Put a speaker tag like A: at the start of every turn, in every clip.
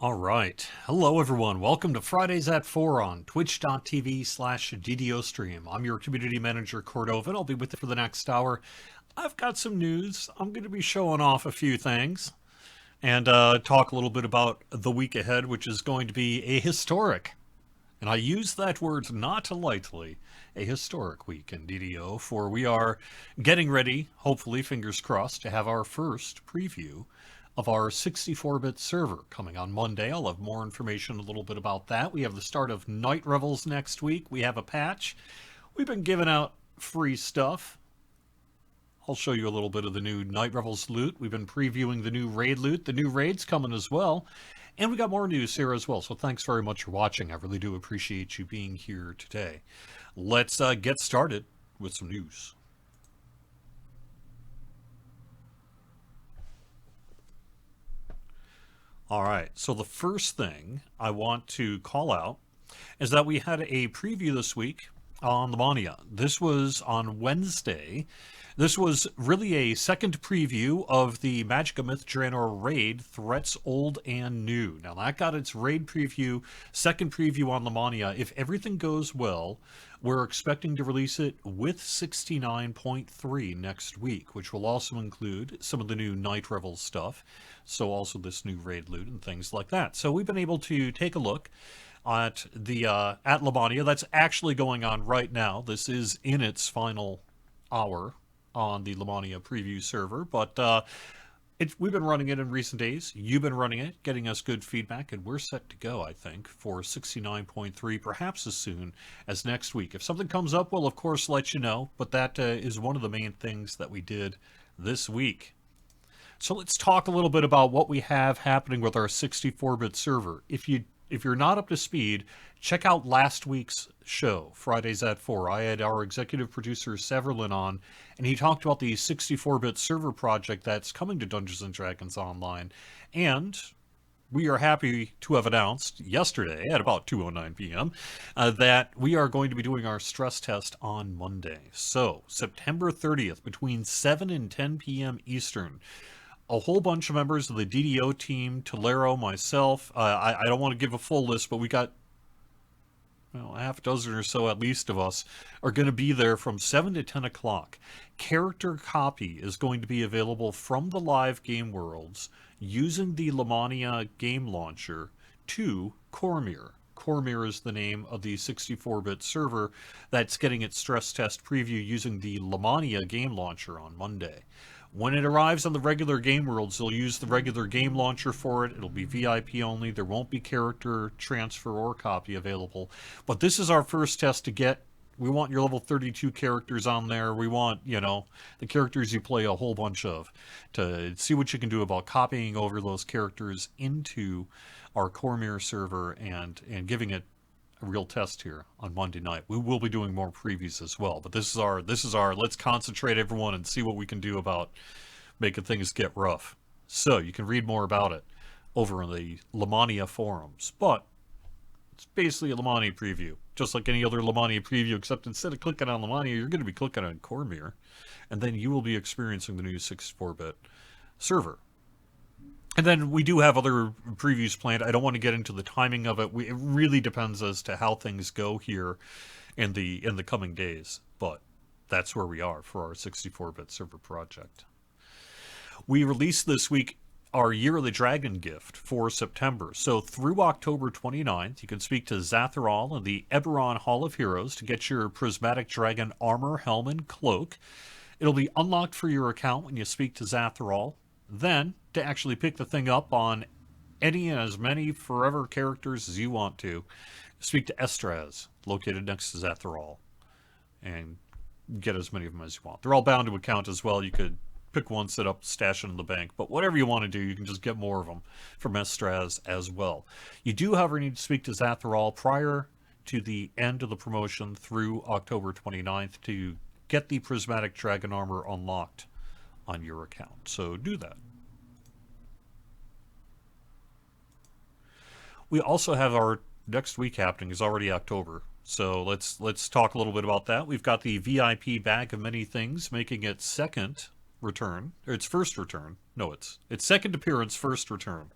A: All right. Hello, everyone. Welcome to Fridays at 4 on twitch.tv/DDO stream. I'm your community manager, Cordova, and I'll be with you for the next hour. I've got some news. I'm going to be showing off a few things and talk a little bit about the week ahead, which is going to be a historic, and I use that word not lightly, a historic week in DDO, for we are getting ready, hopefully, fingers crossed, to have our first preview of our 64-bit server coming on Monday. I'll have more information a little bit about that. We have the start of Night Revels next week. We have a patch. We've been giving out free stuff. I'll show you a little bit of the new Night Revels loot. We've been previewing the new raid loot. The new raid's coming as well. And we got more news here as well. So thanks very much for watching. I really do appreciate you being here today. Let's get started with some news. All right, so the first thing I want to call out is that we had a preview this week on Lamania. This was on Wednesday. This was really a second preview of the Magica Myth Drannor raid, Threats Old and New. Now that got its raid preview, second preview on Lamania. If everything goes well, we're expecting to release it with 69.3 next week, which will also include some of the new Night Revel stuff. So also this new raid loot and things like that. So we've been able to take a look at the at Lamania. That's actually going on right now. This is in its final hour on the Lamania preview server, but we've been running it in recent days. You've been running it, getting us good feedback, and we're set to go, I think, for 69.3, perhaps as soon as next week. If something comes up, we'll of course let you know, but that is one of the main things that we did this week. So let's talk a little bit about what we have happening with our 64-bit server. If you're not up to speed, check out last week's show, Fridays at 4. I had our executive producer, Severlin, on, and he talked about the 64-bit server project that's coming to Dungeons & Dragons Online. And we are happy to have announced yesterday at about 2:09 p.m. That we are going to be doing our stress test on Monday. So, September 30th, between 7 and 10 p.m. Eastern. A whole bunch of members of the DDO team, Tolero, myself. I don't want to give a full list, but we got a half dozen or so at least of us are going to be there from 7 to 10 o'clock. Character copy is going to be available from the live game worlds using the Lamania game launcher to Cormyr. Cormyr is the name of the 64-bit server that's getting its stress test preview using the Lamania game launcher on Monday. When it arrives on the regular game worlds, they'll use the regular game launcher for it. It'll be VIP only. There won't be character transfer or copy available. But this is our first test to get. We want your level 32 characters on there. We want, the characters you play a whole bunch of, to see what you can do about copying over those characters into our Cormyr server and giving it a real test here on Monday night. We will be doing more previews as well, but this is our let's concentrate everyone and see what we can do about making things get rough. So you can read more about it over in the Lamania forums, but it's basically a Lamania preview, just like any other Lamania preview, except instead of clicking on Lamania, you're going to be clicking on Cormyr, and then you will be experiencing the new 64-bit server. And then we do have other previews planned. I don't want to get into the timing of it. It really depends as to how things go here in the coming days. But that's where we are for our 64-bit server project. We released this week our Year of the Dragon gift for September. So through October 29th, you can speak to Zatharal in the Eberron Hall of Heroes to get your Prismatic Dragon armor, helm, and cloak. It'll be unlocked for your account when you speak to Zatharal. Then, to actually pick the thing up on any and as many forever characters as you want to, speak to Estraz, located next to Zatharal, and get as many of them as you want. They're all bound to account as well. You could pick one, set up, stash it in the bank, but whatever you want to do, you can just get more of them from Estraz as well. You do, however, need to speak to Zatharal prior to the end of the promotion through October 29th to get the Prismatic Dragon armor unlocked on your account. So do that. We also have our next week happening is already October. So let's talk a little bit about that. We've got the VIP bag of many things making its second return, or its first return. No, its second appearance, first return.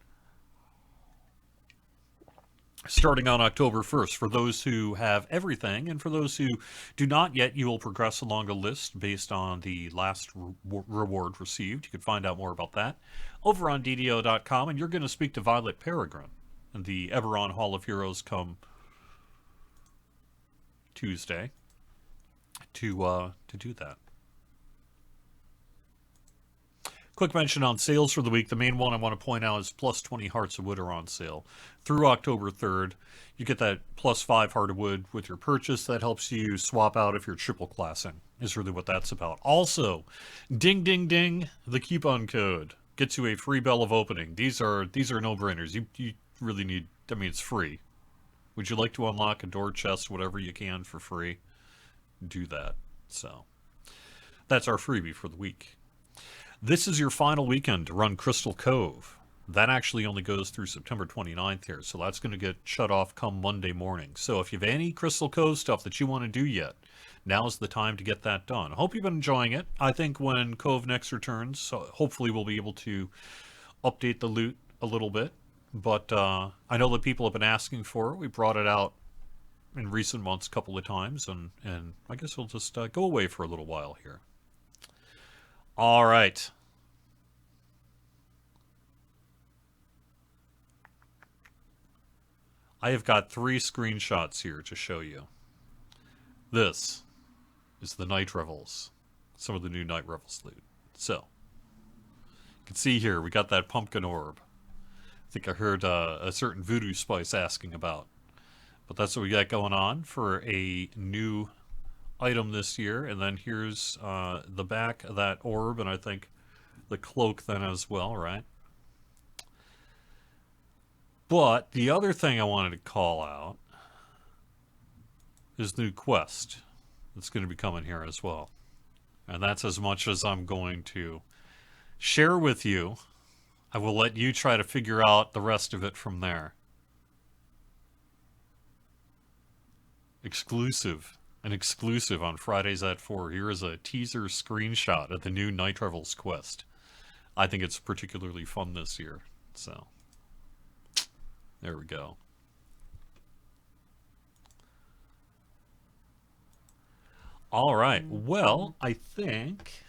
A: starting on October 1st. For those who have everything, and for those who do not yet, you will progress along a list based on the last reward received. You can find out more about that over on DDO.com, and you're going to speak to Violet Peregrine. And the Eberron Hall of Heroes come Tuesday to do that. Quick mention on sales for the week. The main one I want to point out is plus 20 Hearts of Wood are on sale through October 3rd. You get that plus 5 Heart of Wood with your purchase. That helps you swap out if you're triple classing, is really what that's about. Also, ding, ding, ding, the coupon code gets you a free bell of opening. These are no-brainers. You really need, I mean, it's free. Would you like to unlock a door, chest, whatever you can for free? Do that. So, that's our freebie for the week. This is your final weekend to run Crystal Cove. That actually only goes through September 29th here, so that's going to get shut off come Monday morning. So if you have any Crystal Cove stuff that you want to do yet, now's the time to get that done. I hope you've been enjoying it. I think when Cove next returns, so hopefully we'll be able to update the loot a little bit. But I know that people have been asking for it. We brought it out in recent months a couple of times, and I guess we'll just go away for a little while here. All right. I have got 3 screenshots here to show you. This is the Night Revels. Some of the new Night Revels loot. So, you can see here, we got that pumpkin orb. I think I heard a certain voodoo spice asking about. But that's what we got going on for a new item this year. And then here's the back of that orb, and I think the cloak then as well, right? But the other thing I wanted to call out is the new quest that's going to be coming here as well. And that's as much as I'm going to share with you. I will let you try to figure out the rest of it from there. An exclusive on Fridays at 4. Here is a teaser screenshot of the new Night Revels quest. I think it's particularly fun this year. So, there we go. All right. Well, I think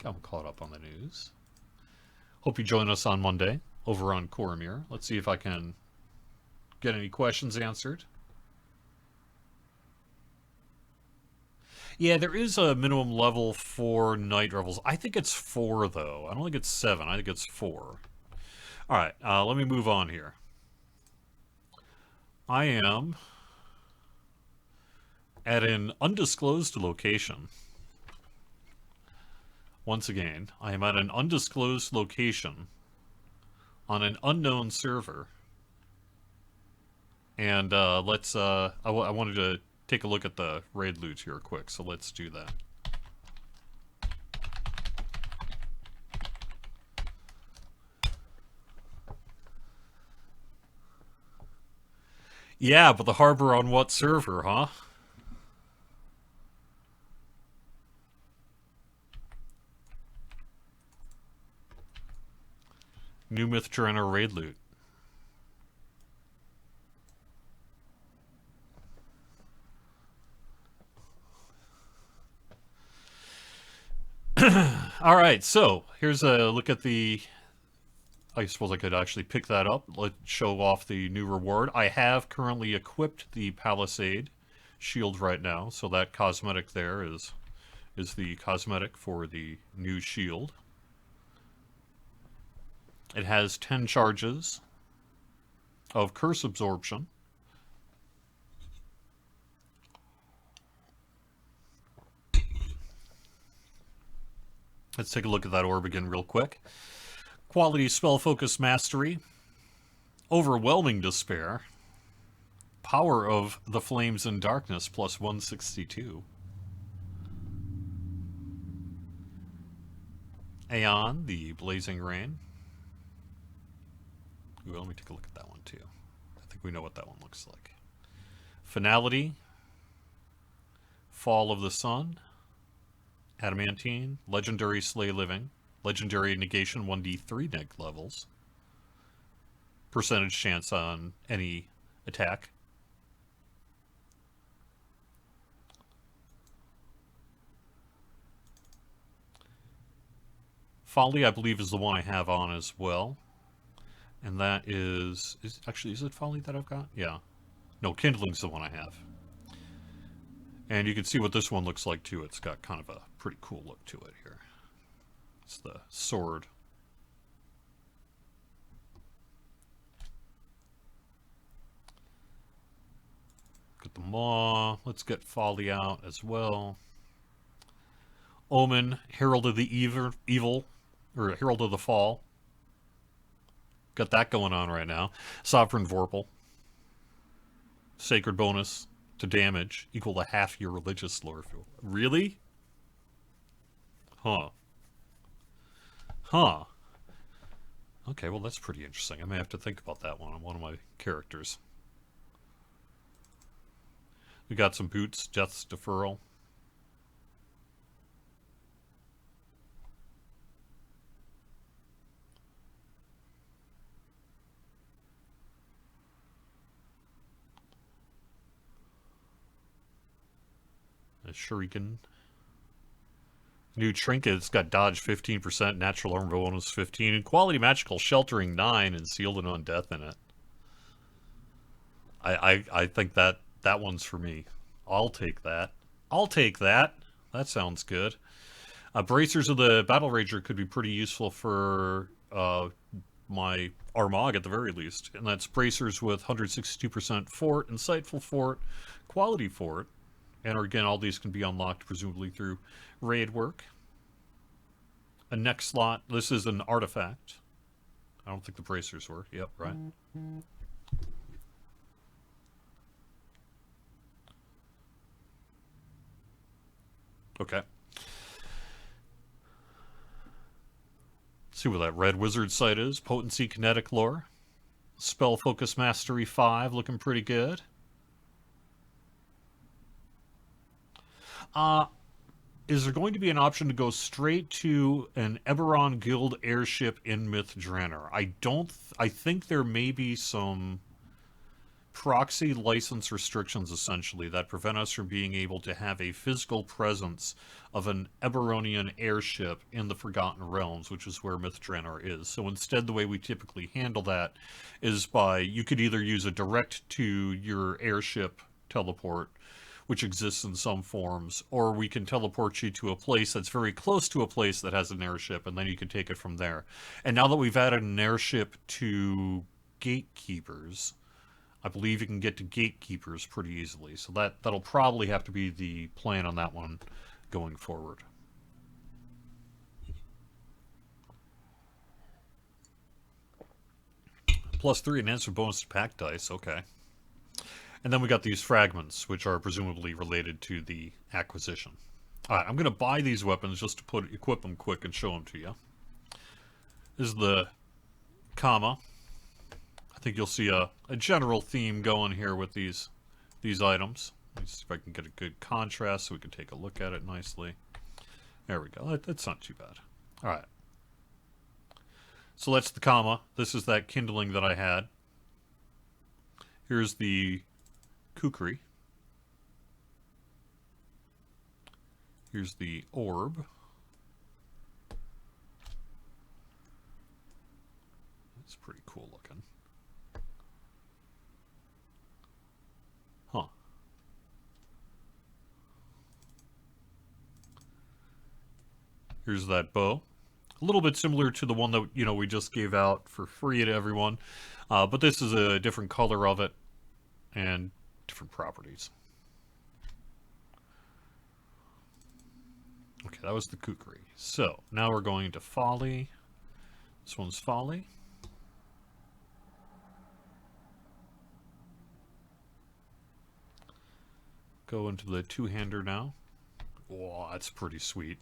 A: I'm caught up on the news. Hope you join us on Monday over on Coromir. Let's see if I can get any questions answered. Yeah, there is a minimum level for Night Revels. I think it's 4, though. I don't think it's 7. I think it's 4. All right, let me move on here. I am at an undisclosed location. Once again, I am at an undisclosed location on an unknown server. And I wanted to take a look at the raid loot here quick, so let's do that. Yeah, but the harbor on what server, huh? New Myth Drannor raid loot. All right, so here's a look at the... I suppose I could actually pick that up. Let's show off the new reward. I have currently equipped the Palisade shield right now, so that cosmetic there is the cosmetic for the new shield. It has 10 charges of curse absorption. Let's take a look at that orb again real quick. Quality spell focus mastery. Overwhelming despair. Power of the flames and darkness plus 162. Aeon, the blazing rain. Ooh, let me take a look at that one too. I think we know what that one looks like. Finality. Fall of the sun. Adamantine, Legendary Slay Living, Legendary Negation 1d3 neg levels, percentage chance on any attack. Folly, I believe, is the one I have on as well. And that is actually, is it Folly that I've got? Yeah. No, Kindling's the one I have. And you can see what this one looks like, too. It's got kind of a pretty cool look to it here. It's the sword. Get the Maw. Let's get Folly out as well. Omen, Herald of the Evil, or Herald of the Fall. Got that going on right now. Sovereign Vorpal. Sacred bonus to damage equal to half your religious lore fuel. Really? Huh. Huh. Okay, well that's pretty interesting. I may have to think about that one on one of my characters. We got some boots, Death's Deferral. A Shuriken. New trinket, it's got dodge 15%, natural armor bonus 15, and quality magical sheltering 9, and sealed and undeath in it. I think that one's for me. I'll take that. I'll take that. That sounds good. Bracers of the Battle Rager could be pretty useful for my Armag at the very least. And that's bracers with 162% fort, insightful fort, quality fort. And again, all these can be unlocked presumably through raid work. A next slot. This is an artifact. I don't think the bracers were. Yep, right. Okay. See what that red wizard sight is. Potency, kinetic lore. Spell focus mastery 5, looking pretty good. Is there going to be an option to go straight to an Eberron Guild airship in Myth Drannor? I think there may be some proxy license restrictions, essentially, that prevent us from being able to have a physical presence of an Eberronian airship in the Forgotten Realms, which is where Myth Drannor is. So instead, the way we typically handle that is by, you could either use a direct to your airship teleport, which exists in some forms, or we can teleport you to a place that's very close to a place that has an airship, and then you can take it from there. And now that we've added an airship to gatekeepers, I believe you can get to gatekeepers pretty easily. So that'll probably have to be the plan on that one going forward. +3 and answer bonus to pack dice, okay. And then we got these fragments, which are presumably related to the acquisition. Alright, I'm going to buy these weapons just to equip them quick and show them to you. This is the Kama. I think you'll see a general theme going here with these items. Let me see if I can get a good contrast so we can take a look at it nicely. There we go. That's not too bad. Alright. So that's the Kama. This is that kindling that I had. Here's the Kukri. Here's the orb. It's pretty cool looking. Huh. Here's that bow. A little bit similar to the one that, we just gave out for free to everyone. But this is a different color of it and different properties. Okay, that was the Kukri. So, now we're going to Folly. This one's Folly. Go into the two-hander now. Whoa, that's pretty sweet.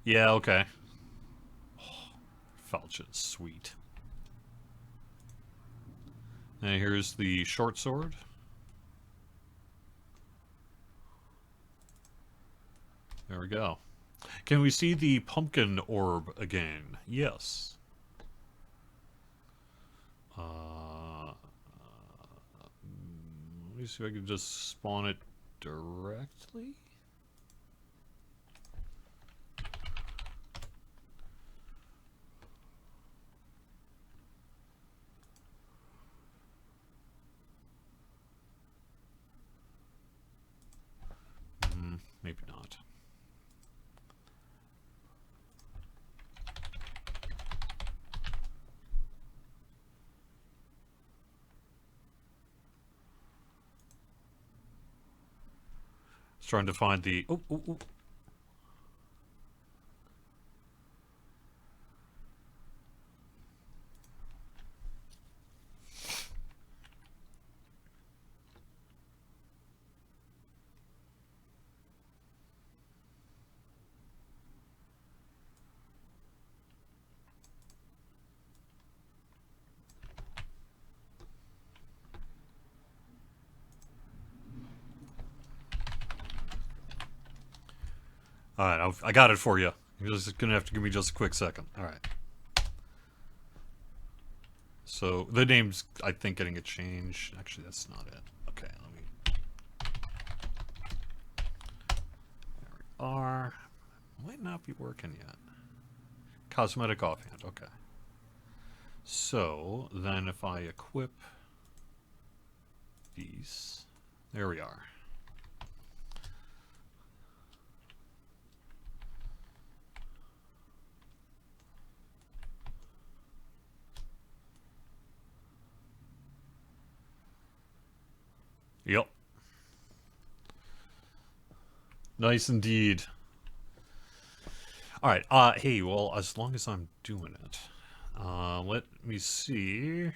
A: Yeah, okay. Oh, Falchion's sweet. And here's the short sword. There we go. Can we see the pumpkin orb again? Yes. Let me see if I can just spawn it directly. Maybe not. It's trying to find the... Oh, oh, oh. All right, I got it for you. You're just going to have to give me just a quick second. All right. So the name's, I think, getting a change. Actually, that's not it. Okay, let me... There we are. Might not be working yet. Cosmetic offhand. Okay. So then if I equip these... There we are. Yep. Nice indeed. All right. Hey, well, as long as I'm doing it, let me see.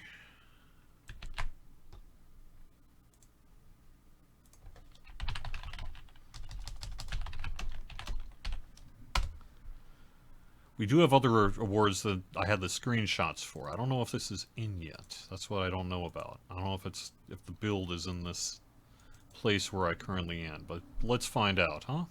A: We do have other awards that I had the screenshots for. I don't know if this is in yet. That's what I don't know about. I don't know if the build is in this place where I currently am, but let's find out, huh?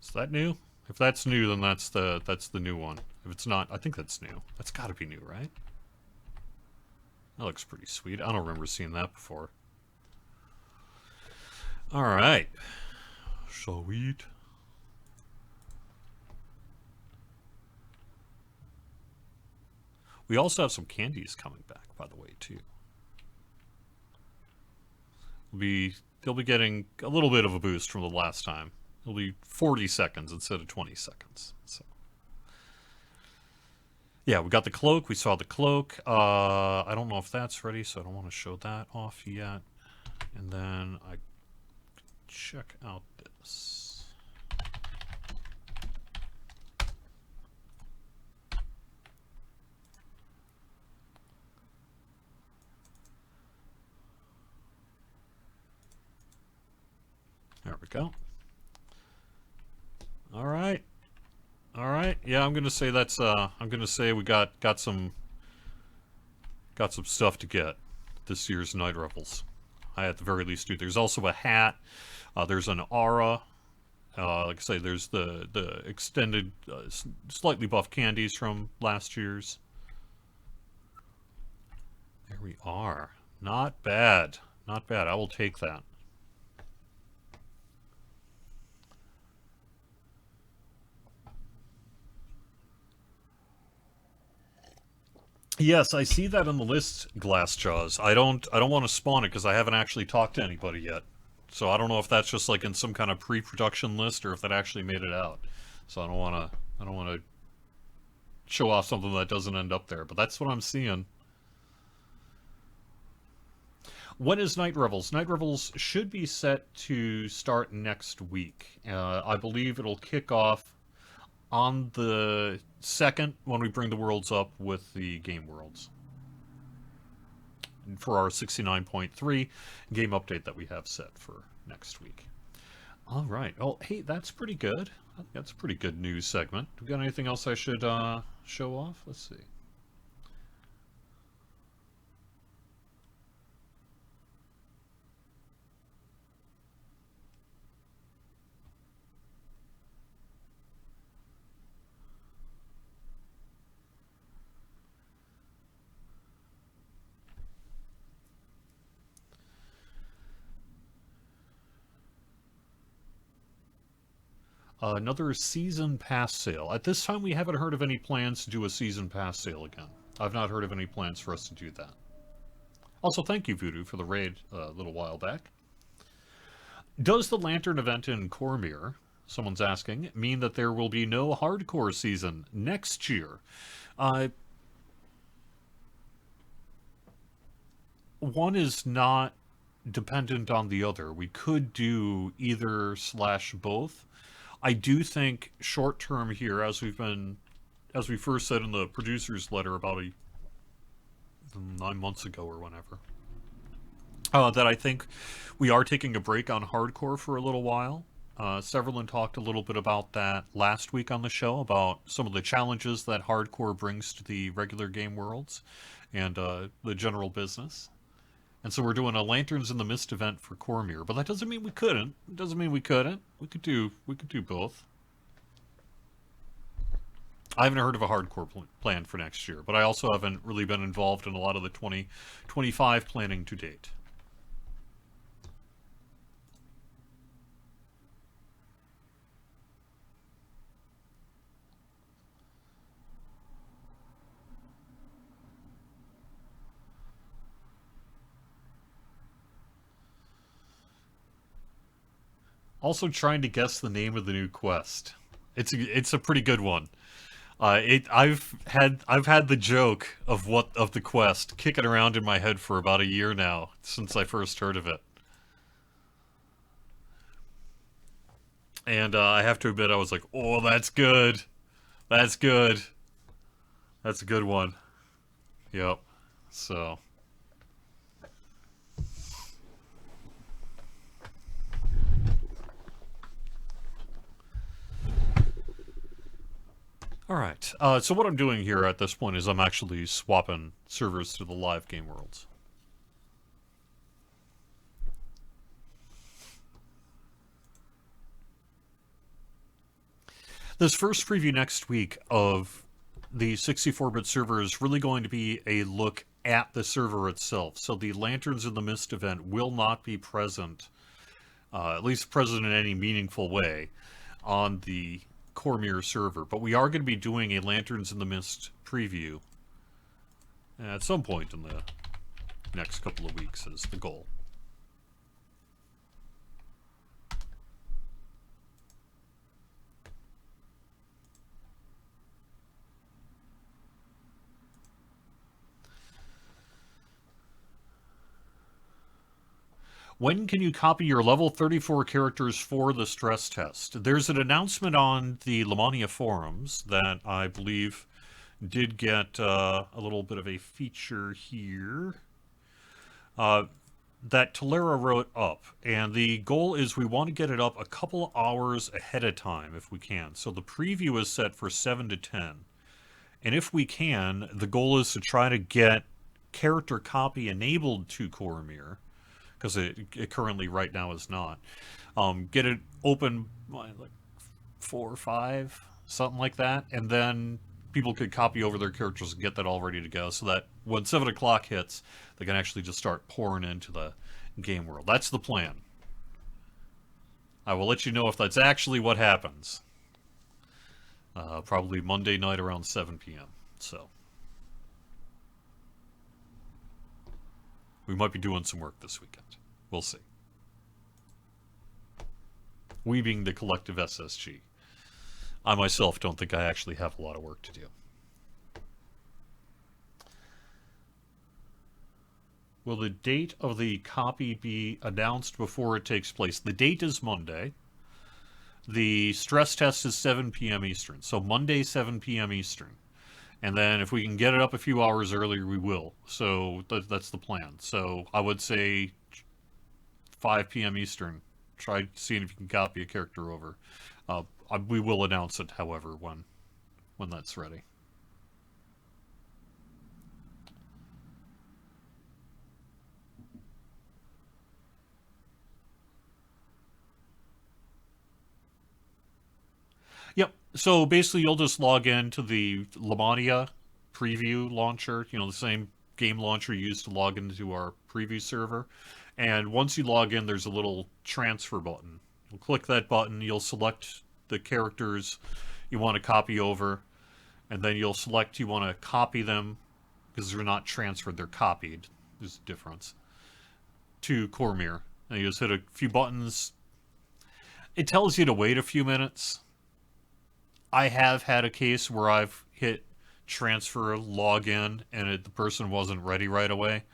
A: Is that new? If that's new, then that's the new one. If it's not, I think that's new. That's got to be new, right? That looks pretty sweet. I don't remember seeing that before. All right. Sweet. We also have some candies coming back, by the way, too. They'll be getting a little bit of a boost from the last time. It'll be 40 seconds instead of 20 seconds. So, yeah, we got the cloak. We saw the cloak. I don't know if that's ready, so I don't want to show that off yet. And then I check out this. There we go. All right. All right. Yeah, I'm gonna say that's. I'm gonna say we got some stuff to get this year's Night Revels. I at the very least do. There's also a hat. There's an aura. Like I say, there's the extended, slightly buffed candies from last year's. There we are. Not bad. Not bad. I will take that. Yes, I see that on the list, Glassjaws. I don't want to spawn it because I haven't actually talked to anybody yet. So I don't know if that's just like in some kind of pre-production list or if that actually made it out. So I don't want to show off something that doesn't end up there, but that's what I'm seeing. When is Night Revels? Night Revels should be set to start next week. I believe it'll kick off on the 2nd when we bring the worlds up with the game worlds for our 69.3 game update that we have set for next week. All right. Oh, hey, that's pretty good. That's a pretty good news segment. Do we got anything else I should show off? Let's see. Another season pass sale. At this time, we haven't heard of any plans to do a season pass sale again. I've not heard of any plans for us to do that. Also, thank you, Voodoo, for the raid a little while back. Does the Lantern event in Cormyr, someone's asking, mean that there will be no hardcore season next year? One is not dependent on the other. We could do either slash both. I do think short term here, as we first said in the producer's letter about 9 months ago or whenever, that I think we are taking a break on hardcore for a little while. Severlin talked a little bit about that last week on the show, about some of the challenges that hardcore brings to the regular game worlds and the general business. And so we're doing a Lanterns in the Mist event for Cormyr, but that doesn't mean we couldn't. It doesn't mean we couldn't. We could do both. I haven't heard of a hardcore plan for next year, but I also haven't really been involved in a lot of the 2025 planning to date. Also trying to guess the name of the new quest. It's a pretty good one. I've had the joke of the quest kicking around in my head for about a year now since I first heard of it, and I have to admit I was like, oh, that's good, that's good, that's a good one. Yep. So. All right. So what I'm doing here at this point is I'm actually swapping servers to the live game worlds. This first preview next week of the 64-bit server is really going to be a look at the server itself. So the Lanterns in the Mist event will not be present, at least present in any meaningful way, on the Cormyr server, but we are going to be doing a Lanterns in the Mist preview at some point in the next couple of weeks is the goal. When can you copy your level 34 characters for the stress test? There's an announcement on the Lamania forums that I believe did get a little bit of a feature here that Talera wrote up. And the goal is we want to get it up a couple hours ahead of time if we can. So the preview is set for 7 to 10. And if we can, the goal is to try to get character copy enabled to Cormyr, because it currently right now is not. Get it open like 4 or 5, something like that, and then people could copy over their characters and get that all ready to go, so that when 7 o'clock hits, they can actually just start pouring into the game world. That's the plan. I will let you know if that's actually what happens. Probably Monday night around 7 p.m. So we might be doing some work this weekend. We'll see. We being the collective SSG. I myself don't think I actually have a lot of work to do. Will the date of the copy be announced before it takes place? The date is Monday. The stress test is 7 p.m. Eastern. So Monday, 7 p.m. Eastern. And then if we can get it up a few hours earlier, we will. So that's the plan. So I would say 5 p.m. Eastern. Try seeing if you can copy a character over. We will announce it, however, when that's ready. Yep. So basically, you'll just log into the Lamania preview launcher, the same game launcher you used to log into our preview server. And once you log in, there's a little transfer button. You'll click that button, you'll select the characters you want to copy over, and then you'll select you want to copy them, because they're not transferred, they're copied. There's a difference. To Cormier. And you just hit a few buttons. It tells you to wait a few minutes. I have had a case where I've hit transfer, login, and the person wasn't ready right away.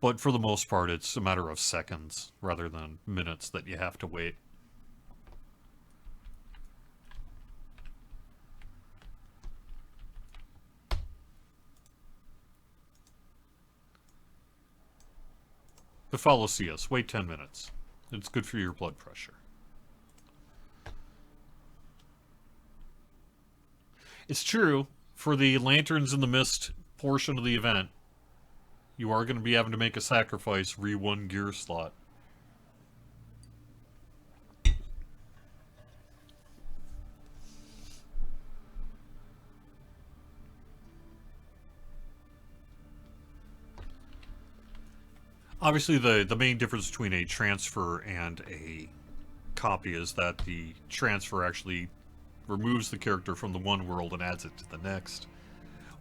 A: But for the most part, it's a matter of seconds rather than minutes that you have to wait. To follow CS, wait 10 minutes. It's good for your blood pressure. It's true, for the Lanterns in the Mist portion of the event, you are going to be having to make a sacrifice, re-1 gear slot. Obviously, the main difference between a transfer and a copy is that the transfer actually removes the character from the one world and adds it to the next,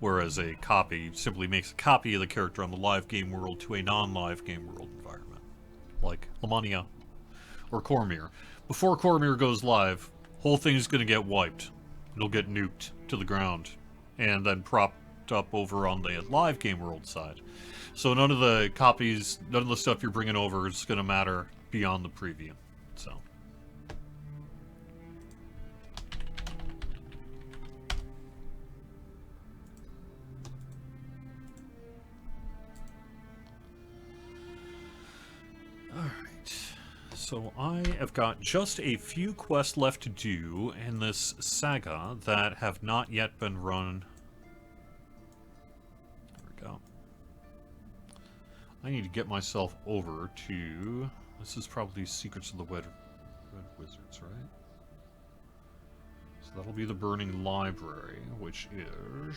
A: whereas a copy simply makes a copy of the character on the live game world to a non-live game world environment, like Lamania or Cormier. Before Cormier goes live, whole thing's going to get wiped. It'll get nuked to the ground and then propped up over on the live game world side. So none of the copies, none of the stuff you're bringing over is going to matter beyond the preview. So. Alright. So I have got just a few quests left to do in this saga that have not yet been run. There we go. I need to get myself over to... This is probably Secrets of the Red Wizards, right? So that'll be the Burning Library, which is...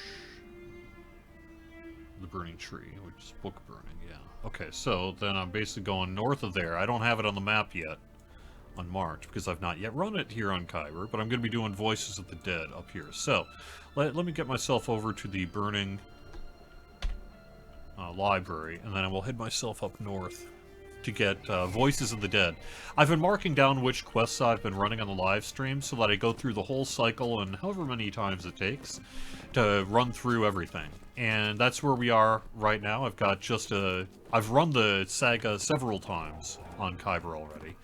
A: the Burning Tree, which is book burning, yeah. Okay, so then I'm basically going north of there. I don't have it on the map yet on March, because I've not yet run it here on Kyber, but I'm going to be doing Voices of the Dead up here. So, let me get myself over to the Burning... library, and then I will head myself up north to get Voices of the Dead. I've been marking down which quests I've been running on the live stream so that I go through the whole cycle and however many times it takes to run through everything. And that's where we are right now. I've got just I've run the saga several times on Kyber already,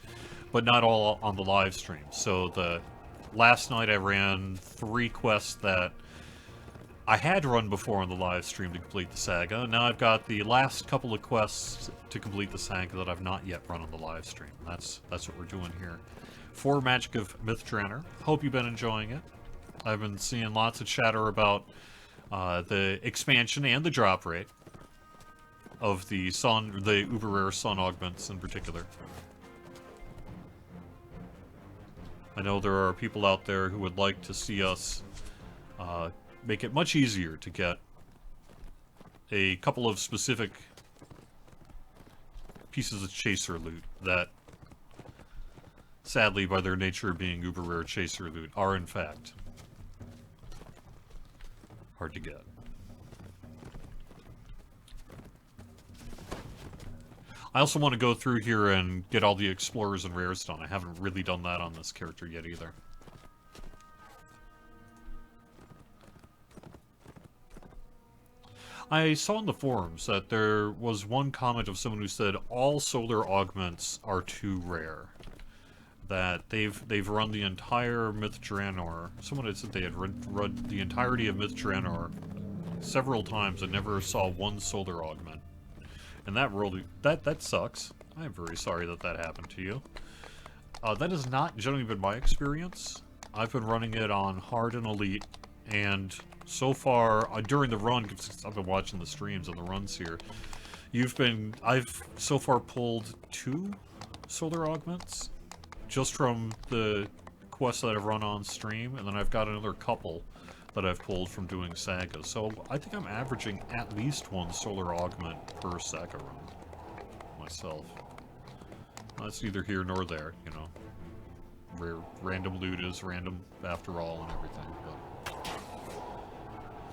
A: but not all on the live stream. So last night I ran 3 quests that I had run before on the live stream to complete the saga. Now I've got the last couple of quests to complete the saga that I've not yet run on the live stream. That's what we're doing here. For Magic of Myth Drannor. Hope you've been enjoying it. I've been seeing lots of chatter about the expansion and the drop rate of the uber rare sun augments in particular. I know there are people out there who would like to see us make it much easier to get a couple of specific pieces of chaser loot that, sadly, by their nature being uber rare chaser loot, are in fact hard to get. I also want to go through here and get all the explorers and rares done. I haven't really done that on this character yet either. I saw in the forums that there was one comment of someone who said all solar augments are too rare. That they've run the entire Myth Drannor. Someone had said they had run the entirety of Myth Drannor several times and never saw one solar augment. And that sucks. I am very sorry that happened to you. That has not generally been my experience. I've been running it on hard and elite, and so far during the run, because I've been watching the streams and the runs here, I've so far pulled 2 solar augments just from the quests that I've run on stream, and then I've got another couple that I've pulled from doing sagas. So I think I'm averaging at least 1 solar augment per saga run myself. That's neither here nor there, you know. random loot is random after all and everything.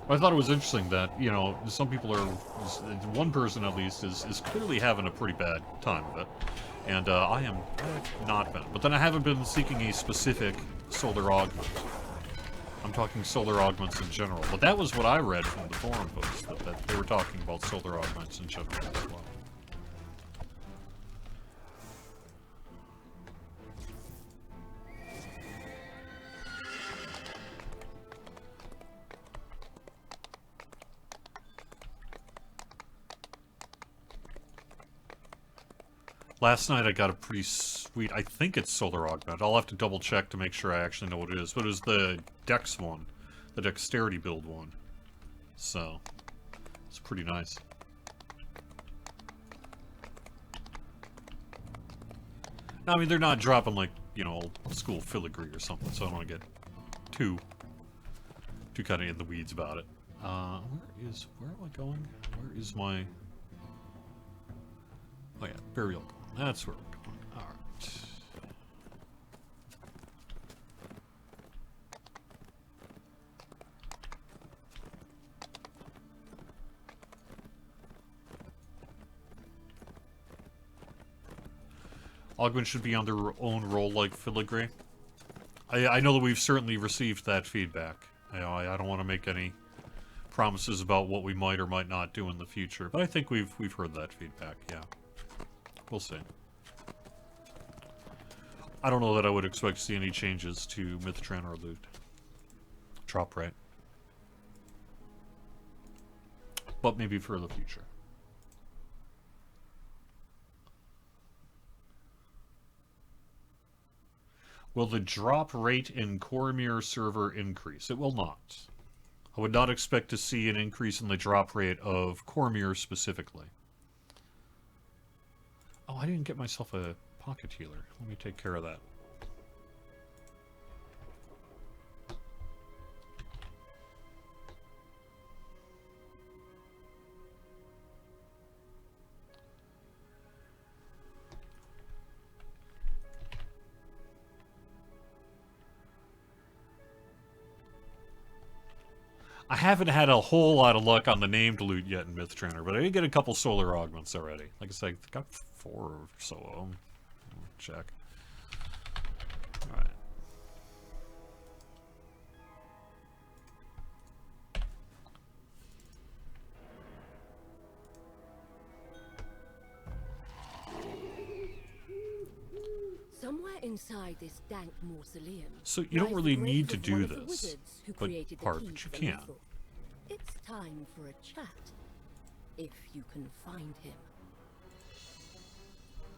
A: But I thought it was interesting that, you know, some people are, one person at least, is clearly having a pretty bad time of it. And I have not been. But then I haven't been seeking a specific solar augment. I'm talking solar augments in general. But that was what I read from the forum post, that they were talking about solar augments in general as well. Last night I got a pretty sweet, I think it's solar augment. I'll have to double check to make sure I actually know what it is. But it was the Dex one. The dexterity build one. So, it's pretty nice. I mean, they're not dropping like, you know, old school filigree or something, so I don't want to get too kind of in the weeds about it. Where am I going? Where is my... Oh yeah, burial. That's where we're going. Alright. Augment should be on their own role like filigree. I know that we've certainly received that feedback. I don't want to make any promises about what we might or might not do in the future, but I think we've heard that feedback, yeah. We'll see. I don't know that I would expect to see any changes to Myth Drannor loot. Drop rate. But maybe for the future. Will the drop rate in Coromir server increase? It will not. I would not expect to see an increase in the drop rate of Coromir specifically. Oh, I didn't get myself a pocket healer. Let me take care of that. I haven't had a whole lot of luck on the named loot yet in Myth Drannor, but I did get a couple solar augments already. Like I said, I got 4 or so of them. Check. Alright.
B: Somewhere inside this dank mausoleum.
A: So you don't really need to do this, but Park, but you can.
B: It's time for a chat, if you can find him.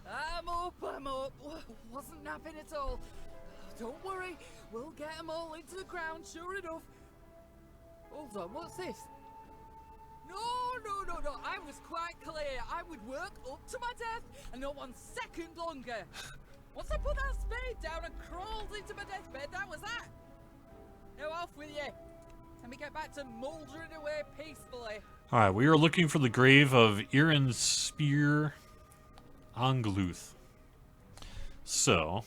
C: I'm up. Wasn't napping at all. Don't worry, we'll get them all into the ground, sure enough. Hold on, what's this? No. I was quite clear. I would work up to my death and not 1 second longer. Once I put that spade down and crawled into my deathbed, that was that. Now off with you. Let me get back to mouldering away peacefully.
A: Alright, we are looking for the grave of Irin Spear Angluth. So,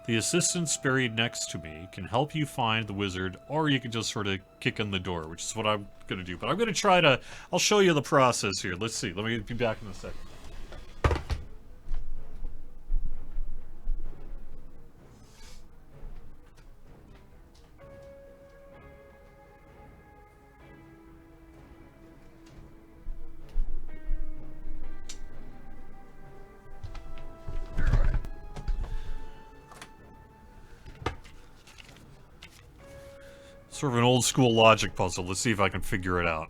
A: the assistants buried next to me can help you find the wizard, or you can just sort of kick in the door, which is what I'm going to do. But I'm going to try to... I'll show you the process here. Let's see. Let me be back in a second. Sort of an old school logic puzzle. Let's see if I can figure it out.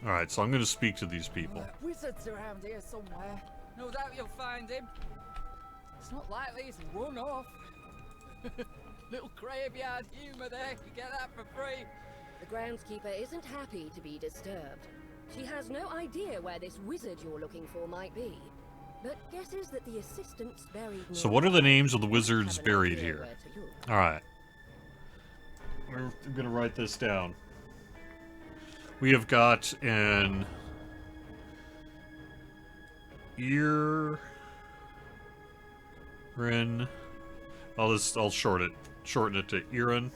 A: Alright, so I'm going to speak to these people.
C: Wizard's around here somewhere. No doubt you'll find him. It's not likely he's run off. Little graveyard humour there. You get that for free.
B: The groundskeeper isn't happy to be disturbed. She has no idea where this wizard you're looking for might be, but guesses that the assistants buried...
A: So what are the names of the wizards buried here? Alright. I'm going to write this down. We have got an Rin. I'll shorten it to Irin.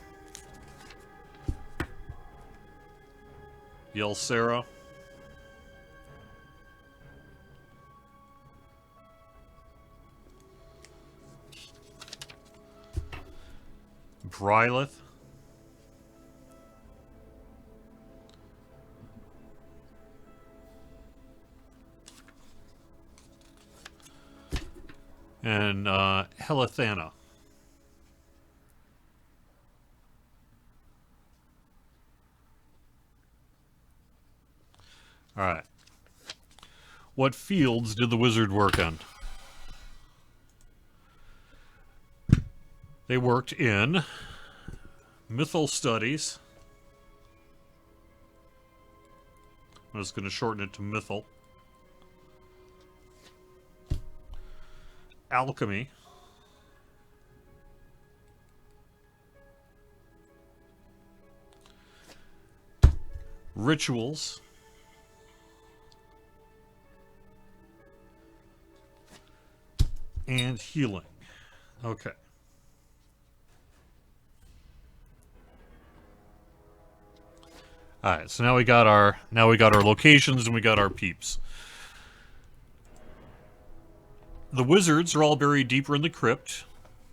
A: Yelsera. Brylith. And Helithana. Alright. What fields did the wizard work on? They worked in Mythal Studies. I'm just going to shorten it to Mythal. Alchemy. Rituals. And healing. Okay. All right, so now we got our locations and we got our peeps. The wizards are all buried deeper in the crypt,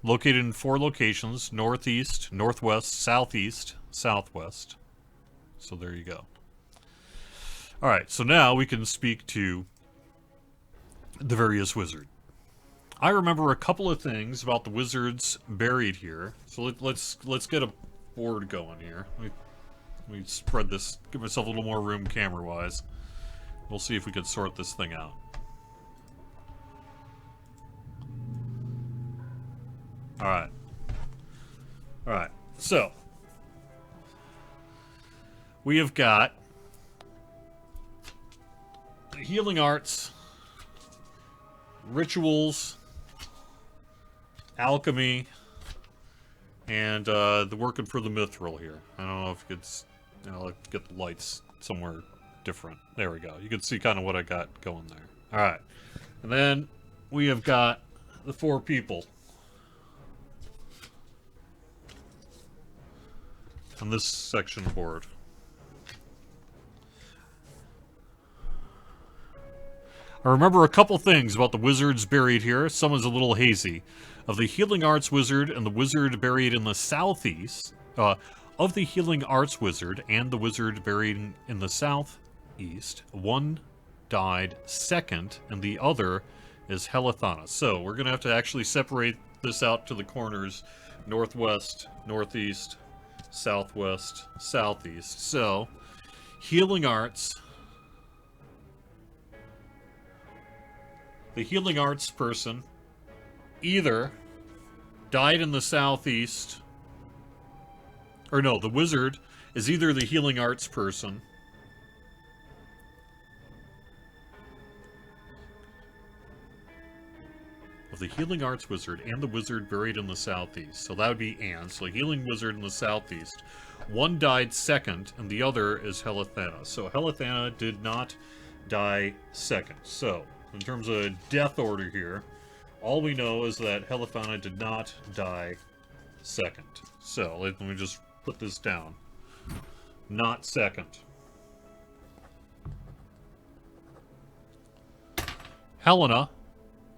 A: located in 4 locations: northeast, northwest, southeast, southwest. So there you go. All right, so now we can speak to the various wizards. I remember a couple of things about the wizards buried here. So let's get a board going here. Let me spread this, give myself a little more room camera-wise. We'll see if we can sort this thing out. Alright. Alright, so we have got the healing arts, rituals, alchemy, and the working for the mithril here. I don't know if you could, I'll get the lights somewhere different. There we go. You can see kind of what I got going there. All right, and then we have got the 4 people on this section board. I remember a couple things about the wizards buried here. Some is a little hazy. Of the healing arts wizard and the wizard buried in the southeast, of the healing arts wizard and the wizard buried in the southeast, one died second and the other is Helithana. So we're going to have to actually separate this out to the corners: northwest, northeast, southwest, southeast. So healing arts, the healing arts person either died in the southeast, or no, the wizard is either the healing arts person of the healing arts wizard and the wizard buried in the southeast. So that would be Anne. So healing wizard in the southeast. One died second, and the other is Helithana. So Helithana did not die second. So in terms of death order here, all we know is that Helithana did not die second. So let me just put this down. Not second. Helena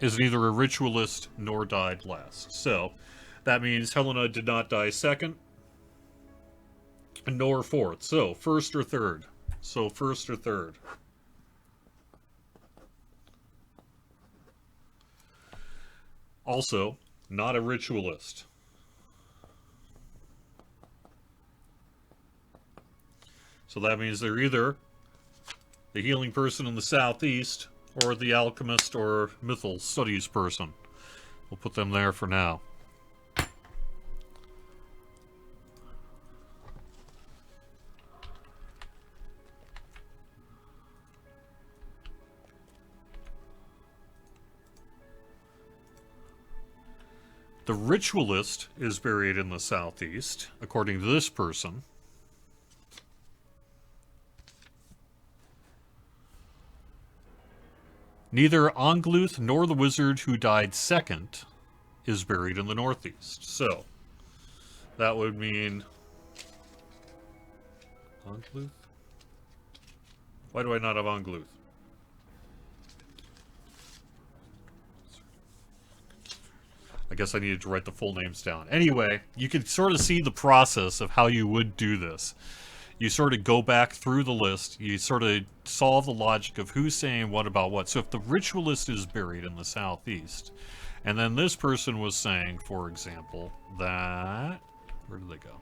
A: is neither a ritualist nor died last. So that means Helena did not die second, nor fourth. So first or third. So first or third. Also, not a ritualist. So that means they're either the healing person in the southeast or the alchemist or mythal studies person. We'll put them there for now. The ritualist is buried in the southeast, according to this person. Neither Ongluth nor the wizard who died second is buried in the northeast. So that would mean Angluth? Why do I not have Angluth? I guess I needed to write the full names down. Anyway, you can sort of see the process of how you would do this. You sort of go back through the list. You sort of solve the logic of who's saying what about what. So if the ritualist is buried in the southeast, and then this person was saying, for example, that... Where did they go?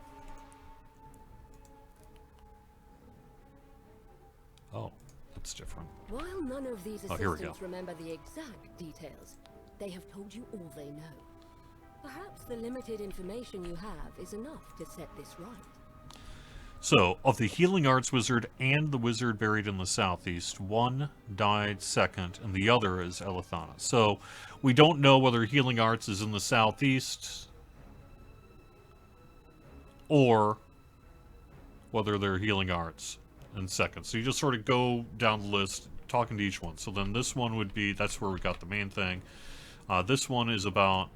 A: Oh, that's different.
B: While none of these
A: Oh, here we go.
B: assistants remember the exact details, they have told you all they know. Perhaps the limited information you have is enough to set this right.
A: So, of the Healing Arts Wizard and the wizard buried in the southeast, one died second, and the other is Elithana. So, we don't know whether Healing Arts is in the southeast, or whether they're Healing Arts in second. So you just sort of go down the list, talking to each one. So then this one would be, that's where we got the main thing. This one is about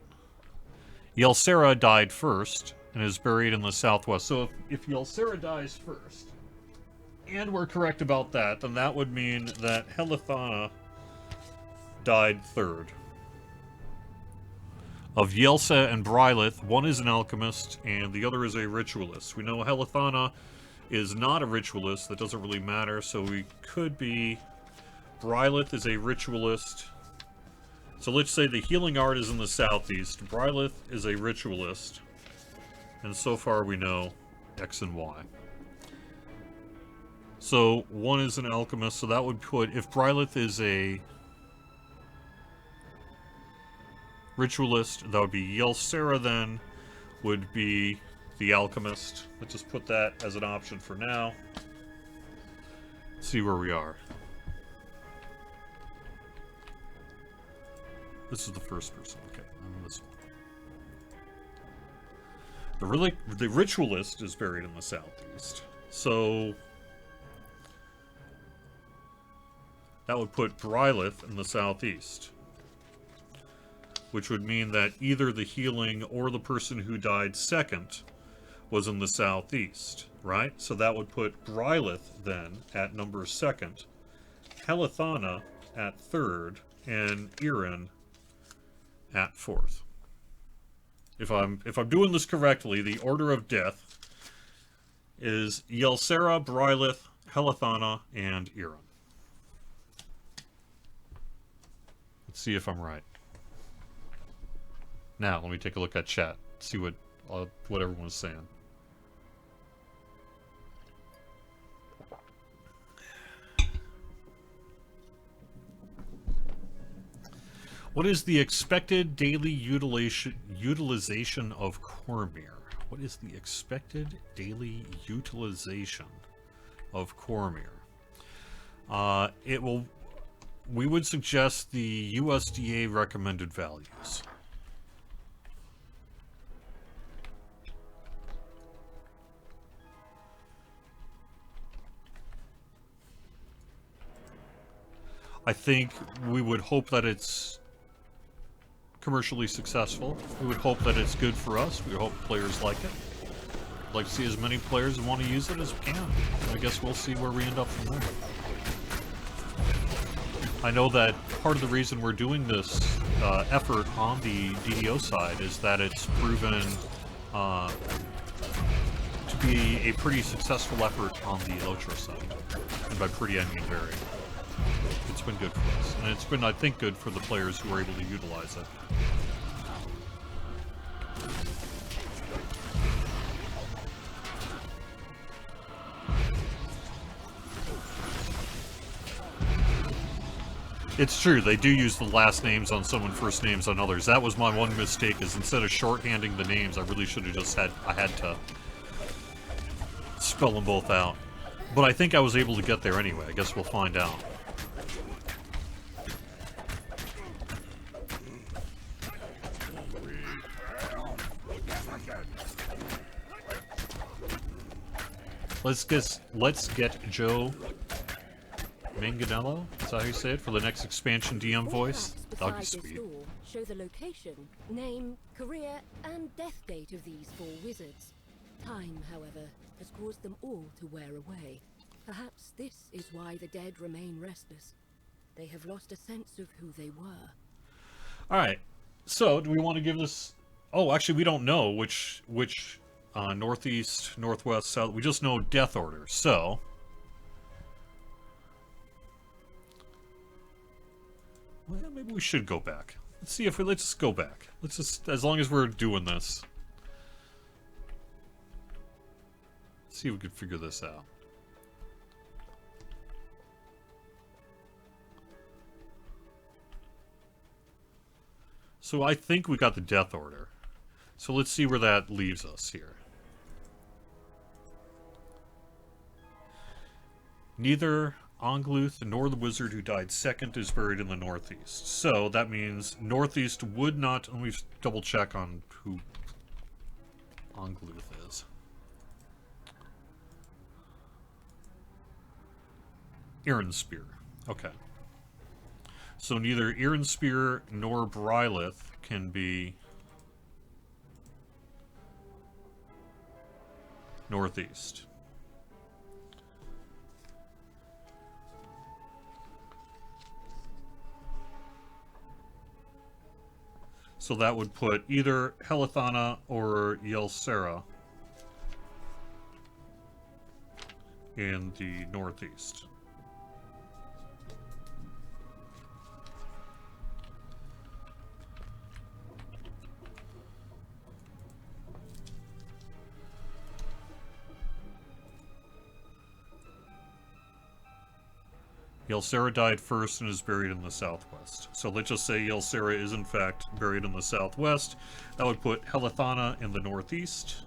A: Yelsera died first and is buried in the southwest. So if Yelsera dies first, and we're correct about that, then that would mean that Helithana died third. Of Yelsa and Brylith, one is an alchemist and the other is a ritualist. We know Helithana is not a ritualist. That doesn't really matter, so we could be... Brylith is a ritualist. So let's say the healing art is in the southeast. Brylith is a ritualist. And so far we know X and Y. So one is an alchemist, so that would put... If Brylith is a ritualist, that would be Yelsera then, would be the alchemist. Let's just put that as an option for now. See where we are. This is the first person. Okay, and this one. The ritualist is buried in the southeast. So that would put Brylith in the southeast, which would mean that either the healing or the person who died second was in the southeast, right? So that would put Brylith then at number second, Helithana at third, and Irin at fourth. If I'm doing this correctly, the order of death is Yelsera, Brylith, Helithana, and Irin. Let's see if I'm right. Now, let me take a look at chat. See what everyone's saying. What is the expected daily utilization of Cormyr? What is the expected daily utilization of Cormyr? We would suggest the USDA recommended values. I think we would hope that it's commercially successful. We would hope that it's good for us. We hope players like it. I'd like to see as many players who want to use it as we can. I guess we'll see where we end up from there. I know that part of the reason we're doing this effort on the DDO side is that it's proven to be a pretty successful effort on the Elotro side. And by pretty, I mean very. It's been good for us, and it's been, I think, good for the players who are able to utilize it. It's true, they do use the last names on some and first names on others. That was my one mistake, is instead of shorthanding the names, I really should have just had to spell them both out. But I think I was able to get there anyway. I guess we'll find out. Let's get Joe Manganello? Is that how you say it? For the next expansion DM
B: All
A: voice?
B: plaques
A: That'll be
B: beside this
A: sweet.
B: door show the location, name, career, and death date of these 4 wizards. Time, however, has caused them all to wear away. Perhaps this is why the dead remain restless. They have lost a sense of who they were.
A: Alright. So, do we want to give this... Oh, actually, we don't know which northeast, northwest, south... We just know death order. So... Well, maybe we should go back. Let's see if we... Let's just go back. Let's just... As long as we're doing this. Let's see if we can figure this out. So I think we got the death order. So let's see where that leaves us here. Neither Ongluth nor the wizard who died second is buried in the northeast. So that means northeast would not... Let me double check on who Ongluth is. Ironspear. Okay. So neither Ironspear nor Brylith can be northeast. So that would put either Helithana or Yelsera in the northeast. Yelsera died first and is buried in the southwest. So let's just say Yelsera is in fact buried in the southwest. That would put Helithana in the northeast.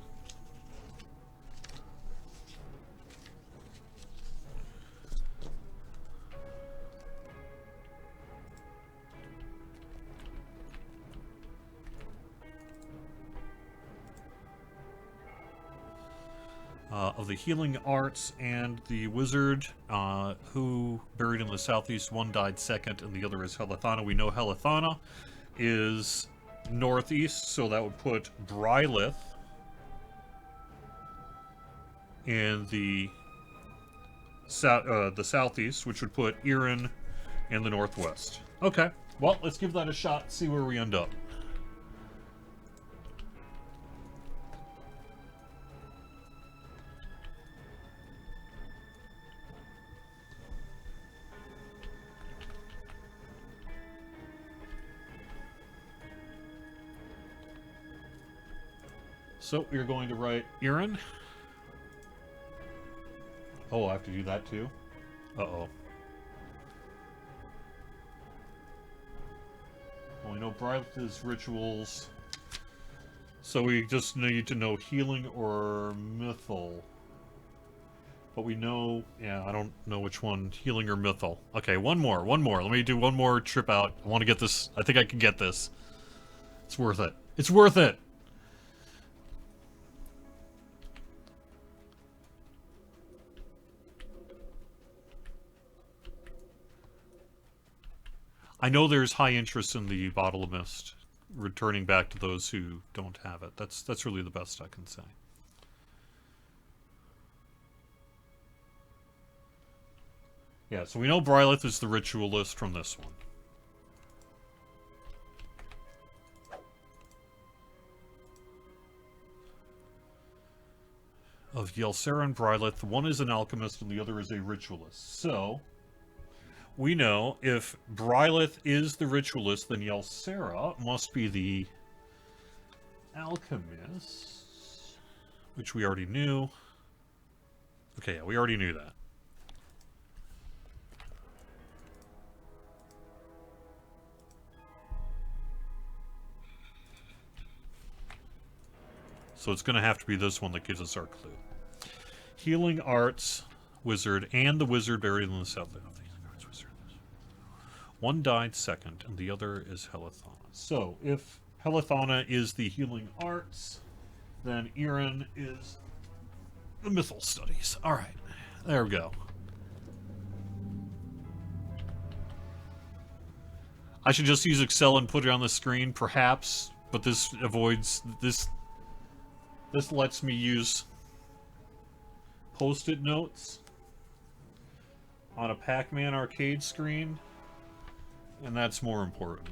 A: Of the healing arts and the wizard, who buried in the southeast, one died second and the other is Helithana. We know Helithana is northeast, so that would put Brylith in the southeast, which would put Irin in the northwest. Okay, well, let's give that a shot, see where we end up. So, you're going to write Irin. Oh, I have to do that too? Uh-oh. Well, we know Brylith's rituals. So we just need to know healing or mythal. But we know... Yeah, I don't know which one. Healing or mythal. Okay, one more. Let me do one more trip out. I want to get this. I think I can get this. It's worth it. It's worth it! I know there's high interest in the Bottle of Mist, returning back to those who don't have it. That's really the best I can say. Yeah, so we know Brylith is the ritualist from this one. Of Yelsera and Brylith, one is an alchemist and the other is a ritualist. So... we know if Brylith is the ritualist, then Yelsera must be the alchemist, which we already knew. Okay, yeah, we already knew that. So it's going to have to be this one that gives us our clue. Healing arts, wizard, and the wizard buried in the south. One died second, and the other is Helithana. So, if Helithana is the healing arts, then Irin is the mythal studies. Alright, there we go. I should just use Excel and put it on the screen, perhaps, but this avoids this. This lets me use post-it notes on a Pac-Man arcade screen, and that's more important.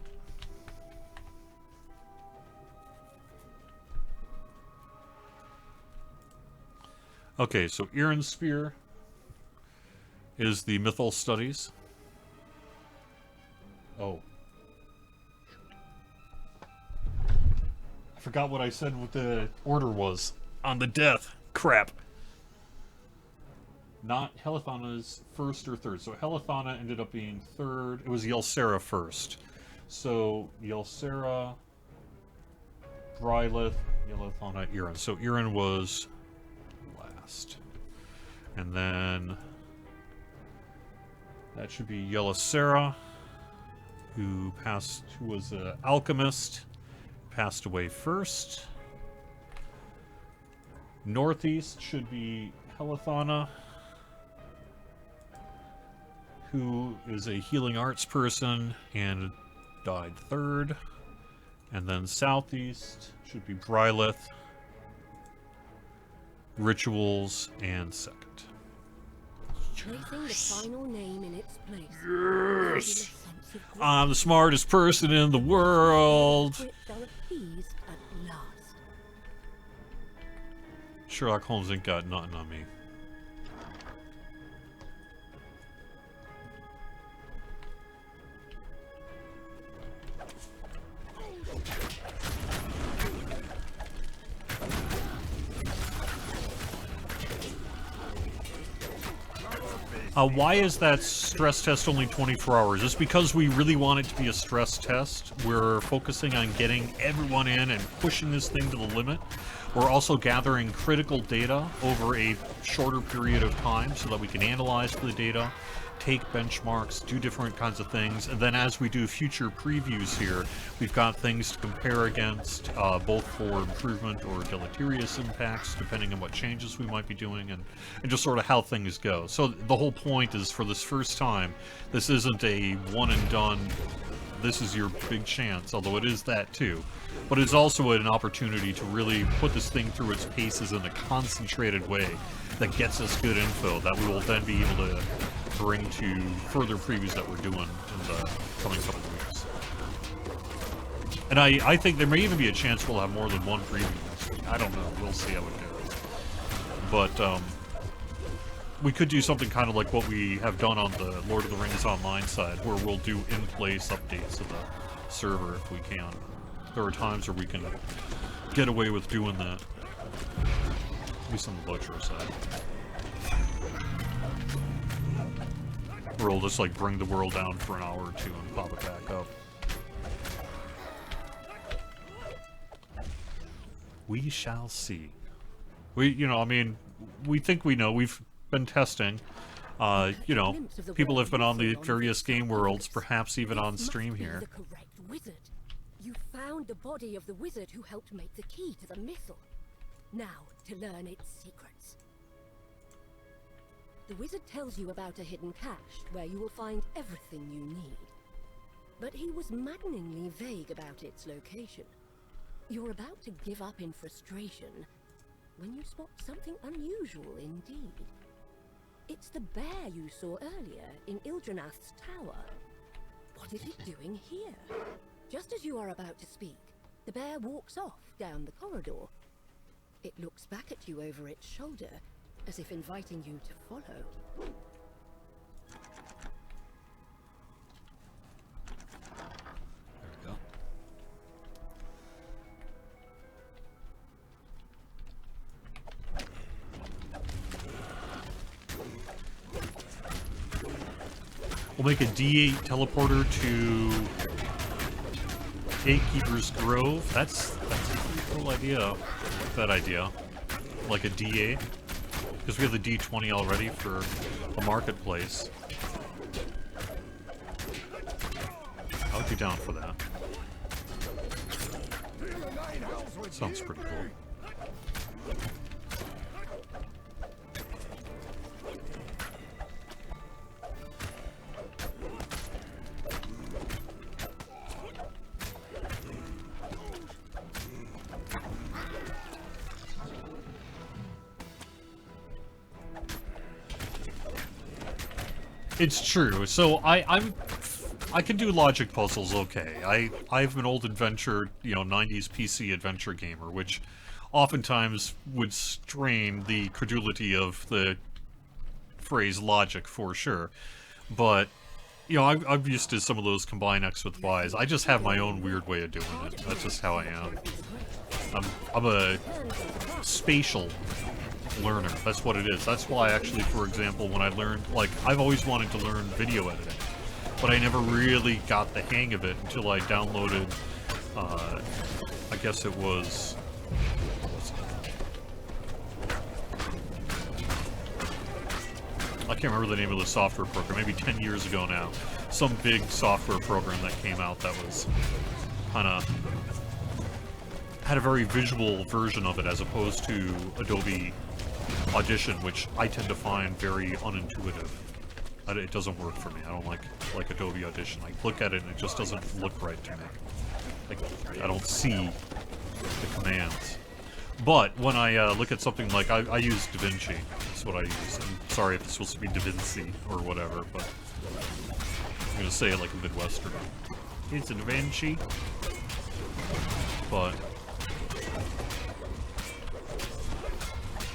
A: Okay, so Iron Spear is the Mythal Studies. Oh. I forgot what I said what the order was on the death. Crap. Not Helithana's first or third. So Helithana ended up being third. It was Ylsera first. So Ylsera, Brylith, Helithana, Iran. So Iran was last. And then that should be Ylsera, who was an alchemist, passed away first. Northeast should be Helithana, who is a healing arts person and died third. And then Southeast should be Brylith, rituals, and second.
B: Placing the final name in its place.
A: Yes! I'm the smartest person in the world!
B: Appeased at last.
A: Sherlock Holmes ain't got nothing on me. Why is that stress test only 24 hours? It's because we really want it to be a stress test. We're focusing on getting everyone in and pushing this thing to the limit. We're also gathering critical data over a shorter period of time so that we can analyze the data, take benchmarks, do different kinds of things, and then as we do future previews here, we've got things to compare against, both for improvement or deleterious impacts, depending on what changes we might be doing, and just sort of how things go. So the whole point is, for this first time, this isn't a one and done, this is your big chance, although it is that too. But it's also an opportunity to really put this thing through its paces in a concentrated way that gets us good info that we will then be able to bring to further previews that we're doing in the coming couple of weeks. And I think there may even be a chance we'll have more than one preview next week. I don't know. We'll see how it goes. But we could do something kind of like what we have done on the Lord of the Rings Online side, where we'll do in-place updates of the server if we can. There are times where we can get away with doing that. At least on the Butcher side. Where we'll just like bring the world down for an hour or two and pop it back up. We shall see. We think we know. We've been testing. People have been on the various game worlds, perhaps even on stream here.
B: The correct wizard. You found the body of the wizard who helped make the key to the missile. Now, to learn its secrets. The wizard tells you about a hidden cache where you will find everything you need. But he was maddeningly vague about its location. You're about to give up in frustration when you spot something unusual indeed. It's the bear you saw earlier in Ildranath's tower. What is it doing here? Just as you are about to speak, the bear walks off down the corridor. It looks back at you over its shoulder, as if inviting you to follow.
A: There we go. We'll make a D8 teleporter to Gatekeeper's Grove. That's a pretty cool idea. I like that idea. Like a D8. Because we have the D20 already for the marketplace. I would be down for that. Sounds pretty cool. It's true. So I can do logic puzzles okay. I've an old adventure, 90s PC adventure gamer, which oftentimes would strain the credulity of the phrase logic for sure. But I'm used to some of those combine X with Y's. I just have my own weird way of doing it. That's just how I am. I'm a spatial learner. That's what it is. That's why actually, for example, when I learned, like, I've always wanted to learn video editing, but I never really got the hang of it until I downloaded, I guess it was, what was it? I can't remember the name of the software program, maybe 10 years ago now. Some big software program that came out that was kind of had a very visual version of it as opposed to Adobe Audition, which I tend to find very unintuitive. It doesn't work for me. I don't like Adobe Audition. I look at it and it just doesn't look right to me. Like, I don't see the commands. But when I look at something like, I use DaVinci. That's what I use. I'm sorry if it's supposed to be DaVinci or whatever, but I'm going to say it like a Midwesterner. It's a DaVinci. But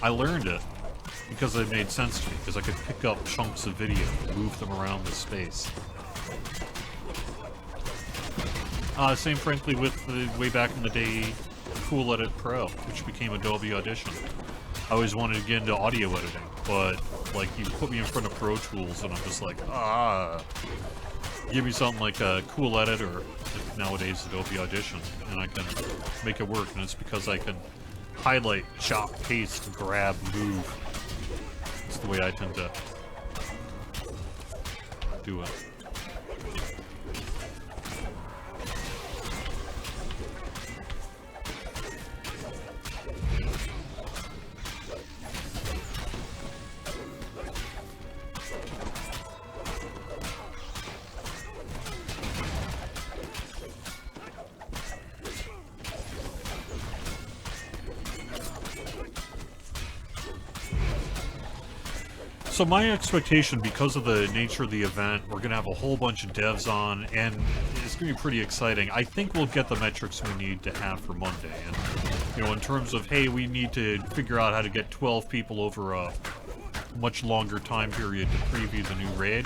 A: I learned it because it made sense to me, because I could pick up chunks of video and move them around the space. Same, frankly, with the way back in the day, Cool Edit Pro, which became Adobe Audition. I always wanted to get into audio editing, but, like, you put me in front of Pro Tools, and I'm just like, give me something like a Cool Edit, or nowadays Adobe Audition, and I can make it work, and it's because I can highlight, chop, paste, grab, move. It's the way I tend to do it. So my expectation, because of the nature of the event, we're going to have a whole bunch of devs on, and it's going to be pretty exciting. I think we'll get the metrics we need to have for Monday. And, in terms of, hey, we need to figure out how to get 12 people over a much longer time period to preview the new raid,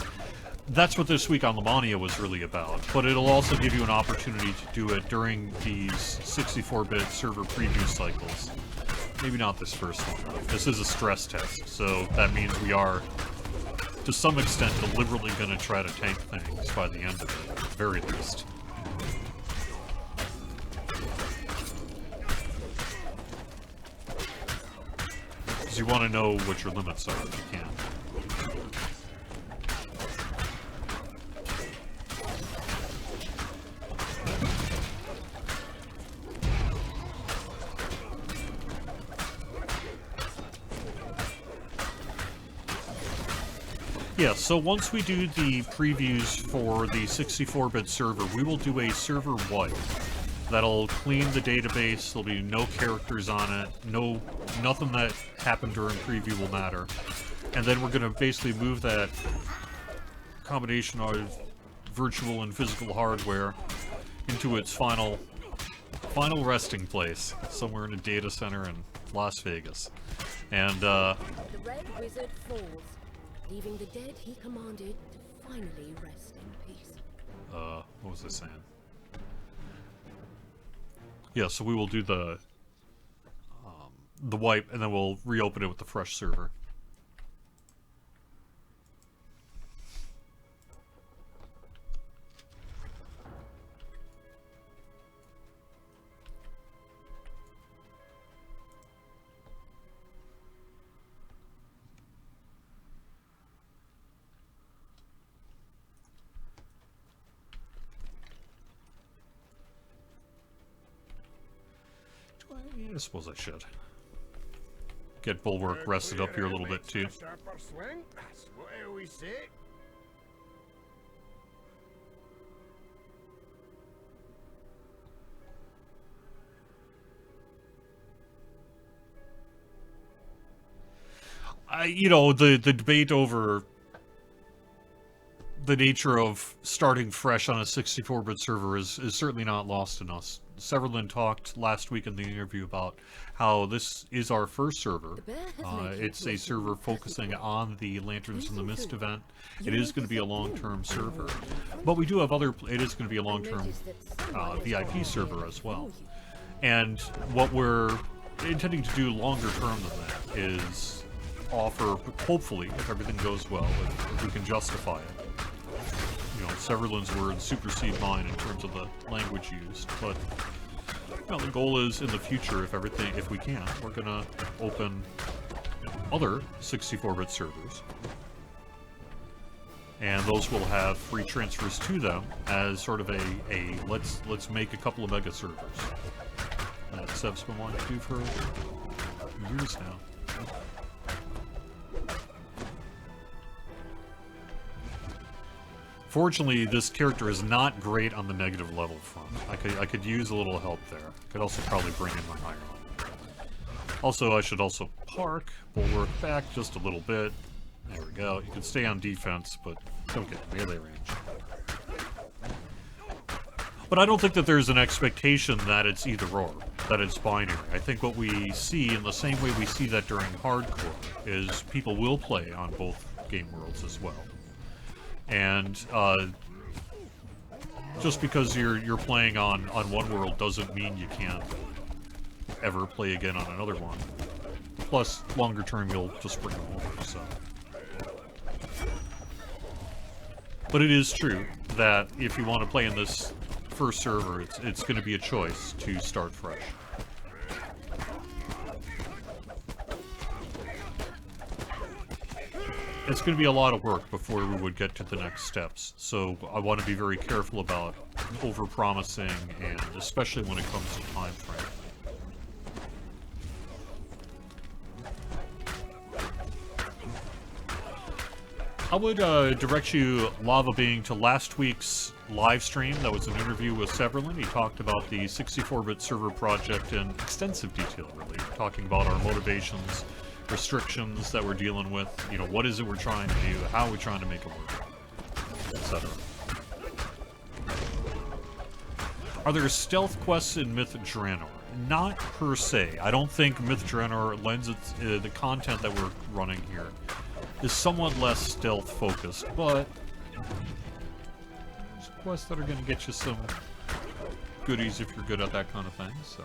A: that's what this week on Lamania was really about. But it'll also give you an opportunity to do it during these 64-bit server preview cycles. Maybe not this first one. This is a stress test, so that means we are, to some extent, deliberately going to try to tank things by the end of it, at the very least. Because you want to know what your limits are if you can. Yeah, so once we do the previews for the 64-bit server, we will do a server wipe. That'll clean the database, there'll be no characters on it, nothing that happened during preview will matter. And then we're going to basically move that combination of virtual and physical hardware into its final resting place, somewhere in a data center in Las Vegas. And,
B: The Red Wizard falls, leaving the dead he commanded to finally rest in peace.
A: what was I saying? Yeah, so we will do the wipe, and then we'll reopen it with the fresh server. I suppose I should. Get Bulwark rested up here a little bit, too. The debate over the nature of starting fresh on a 64-bit server is certainly not lost in us. Severlin talked last week in the interview about how this is our first server. It's a server focusing on the Lanterns in the Mist event. It is going to be a long-term server, but we do have other. It is going to be a long-term VIP server as well. And what we're intending to do longer term than that is offer, hopefully, if everything goes well, if we can justify it. You know, Severlin's words supersede mine in terms of the language used, but you know, the goal is in the future, if we can, we're gonna open other 64-bit servers, and those will have free transfers to them as sort of a let's make a couple of mega servers. That Sev's been wanting to do for years now. Fortunately, this character is not great on the negative level front. I could use a little help there. Could also probably bring in my higher level. Also, I should also park, bulwark back just a little bit. There we go. You can stay on defense, but don't get melee range. But I don't think that there's an expectation that it's either or, that it's binary. I think what we see, in the same way we see that during hardcore, is people will play on both game worlds as well. And just because you're playing on one world doesn't mean you can't ever play again on another one. Plus, longer term, you'll just bring them over, so. But it is true that if you want to play in this first server, it's going to be a choice to start fresh. It's going to be a lot of work before we would get to the next steps, so I want to be very careful about over-promising, and especially when it comes to time frame. I would direct you, Lava Being, to last week's live stream. That was an interview with Severlin. He talked about the 64-bit server project in extensive detail, really, talking about our motivations, restrictions that we're dealing with, you know, what is it we're trying to do, how are we trying to make it work, etc. Are there stealth quests in Myth Drannor? Not per se. I don't think Myth Drannor lends its, the content that we're running here is somewhat less stealth focused, but there's quests that are going to get you some goodies if you're good at that kind of thing, so.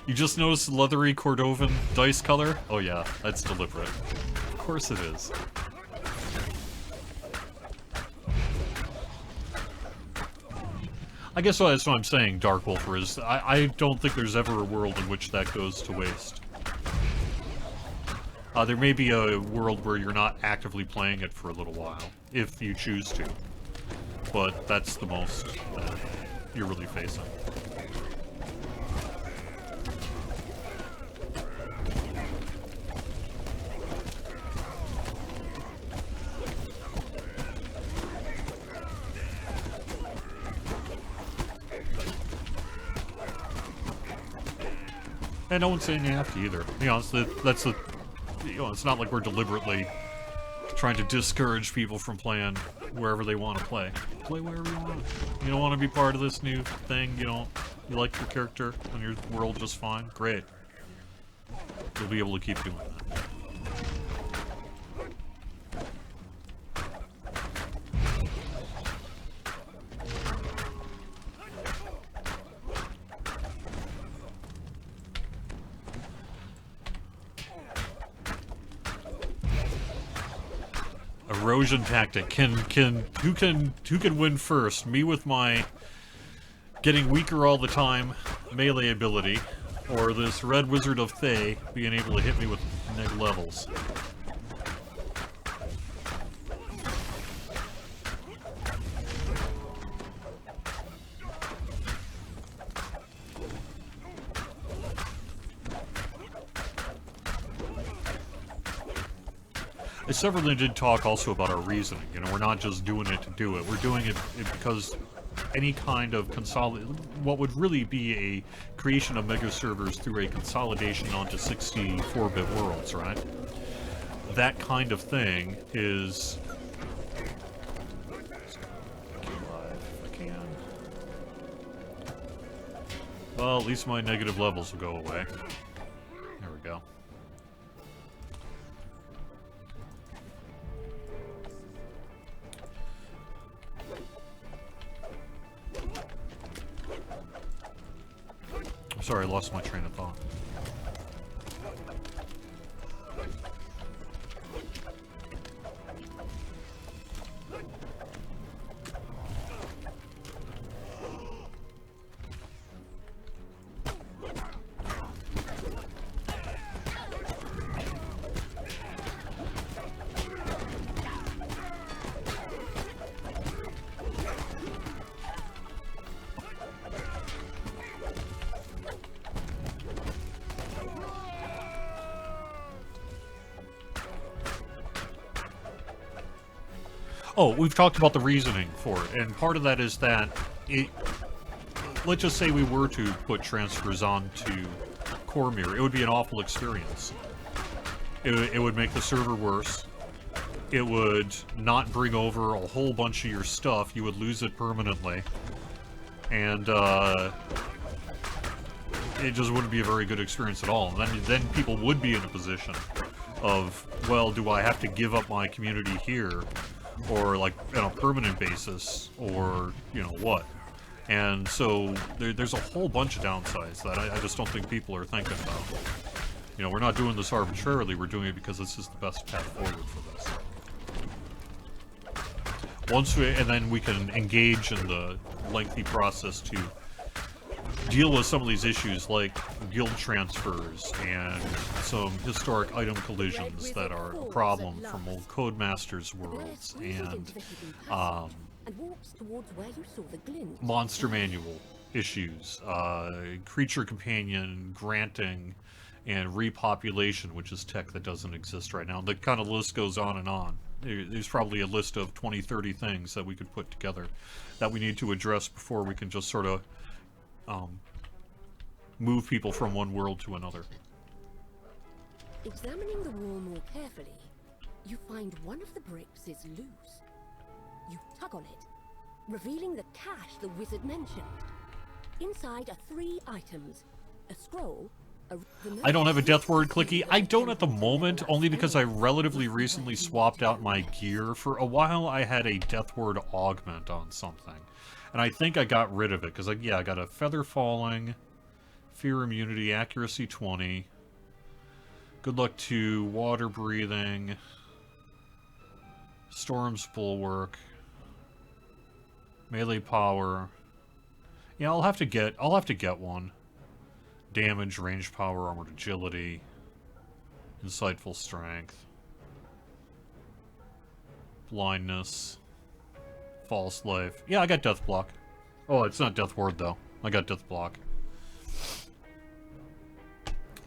A: You just noticed the leathery Cordovan dice color? Oh yeah, that's deliberate. Of course it is. I guess that's what I'm saying, Dark Wolfer, is I don't think there's ever a world in which that goes to waste. There may be a world where you're not actively playing it for a little while, if you choose to. But that's the most that you're really facing. And no one's saying you have to either. You know, that's the, you know, it's not like we're deliberately trying to discourage people from playing wherever they want to play. Play wherever you want. You don't want to be part of this new thing. You like your character and your world just fine. Great. You'll be able to keep doing that. Erosion tactic. Who can win first? Me with my getting weaker all the time melee ability, or this Red Wizard of Thay being able to hit me with neg levels. Severlin did talk also about our reasoning. You know, we're not just doing it to do it. We're doing it because any kind of what would really be a creation of mega servers through a consolidation onto 64-bit worlds, right? that kind of thing is... Get alive if I can. Well, at least my negative levels will go away. There we go. I'm sorry, I lost my train of thought. Oh, we've talked about the reasoning for it, and part of that is that let's just say we were to put transfers onto Cormyr, it would be an awful experience. It would make the server worse. It would not bring over a whole bunch of your stuff. You would lose it permanently. And, it just wouldn't be a very good experience at all. Then people would be in a position of, well, do I have to give up my community here? Or, like, on a permanent basis? Or, you know, what? And so, there's a whole bunch of downsides that I just don't think people are thinking about. You know, we're not doing this arbitrarily, we're doing it because this is the best path forward for this. And then we can engage in the lengthy process to deal with some of these issues like guild transfers and some historic item collisions that are a problem from old Codemasters worlds and monster manual issues, creature companion granting and repopulation, which is tech that doesn't exist right now. The kind of list goes on and on. There's probably a list of 20, 30 things that we could put together that we need to address before we can just sort of move people from one world to another.
B: Examining the wall more carefully, you find one of the bricks is loose. You tug on it, revealing the cache the wizard mentioned. Inside are 3 items: a scroll,
A: I don't have a death word clicky. I don't at the moment, only because I relatively recently swapped out my gear. For a while, I had a death word augment on something. And I think I got rid of it, because, yeah, I got a feather falling, fear immunity, accuracy 20, good luck 2, water breathing, storm's bulwark, melee power. Yeah, I'll have to get one. Damage, range power, armored agility, insightful strength, blindness, false life. Yeah, I got death block. Oh, it's not death ward though. I got death block.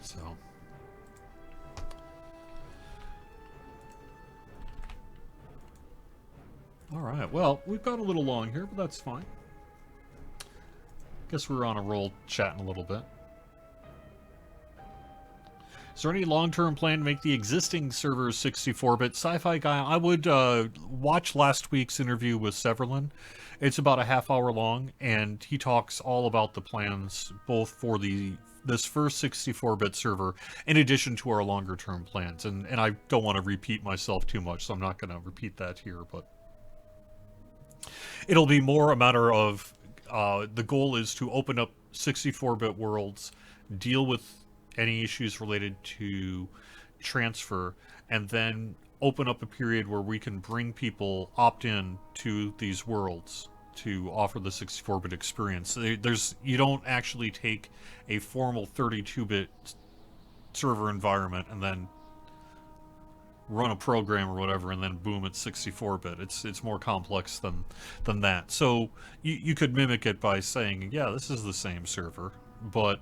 A: So. Alright, well, we've got a little long here, but that's fine. Guess we're on a roll chatting a little bit. Is there any long-term plan to make the existing servers 64-bit? Sci-Fi Guy, I would watch last week's interview with Severlin. It's about a half hour long, and he talks all about the plans, both for this first 64-bit server, in addition to our longer-term plans. And I don't want to repeat myself too much, so I'm not going to repeat that here, but it'll be more a matter of the goal is to open up 64-bit worlds, deal with any issues related to transfer, and then open up a period where we can bring people opt-in to these worlds to offer the 64-bit experience. You don't actually take a formal 32-bit server environment and then run a program or whatever, and then boom, it's 64-bit. It's more complex than that. So you could mimic it by saying, yeah, this is the same server, but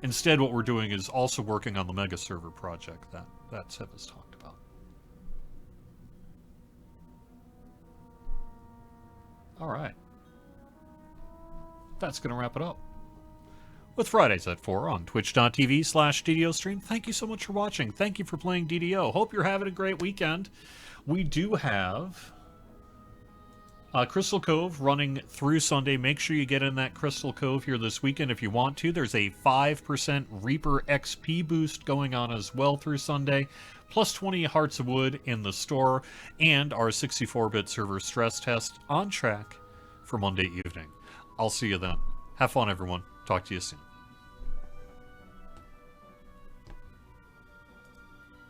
A: instead, what we're doing is also working on the mega server project that Seb has talked about. All right. That's going to wrap it up. with Fridays at 4 on twitch.tv/DDOstream. Thank you so much for watching. Thank you for playing DDO. Hope you're having a great weekend. We do have Crystal Cove running through Sunday. Make sure you get in that Crystal Cove here this weekend if you want to. There's a 5% Reaper XP boost going on as well through Sunday. Plus 20 Hearts of Wood in the store. And our 64-bit server stress test on track for Monday evening. I'll see you then. Have fun, everyone. Talk to you soon.